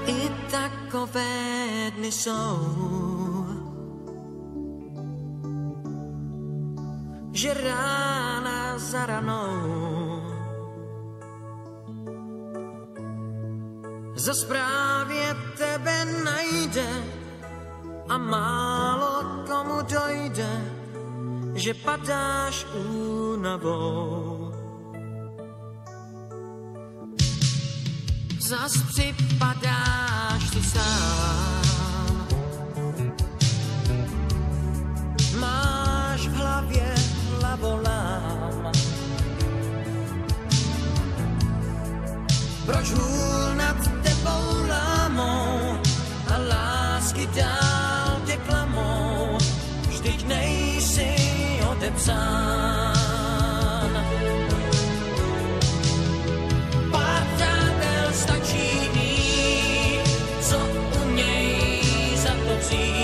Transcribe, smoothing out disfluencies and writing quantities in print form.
I takové dny jsou, že rána za ranou zas právě tebe najde a málo komu dojde, že padáš únavou. Zas připadáš si sám, máš v hlavě hlavolám. Proč hůl nad tebou lámou a lásky dál tě klamou, vždyť nejsi odepsán. Pár přátel stačí mít, co uměj za to přijít.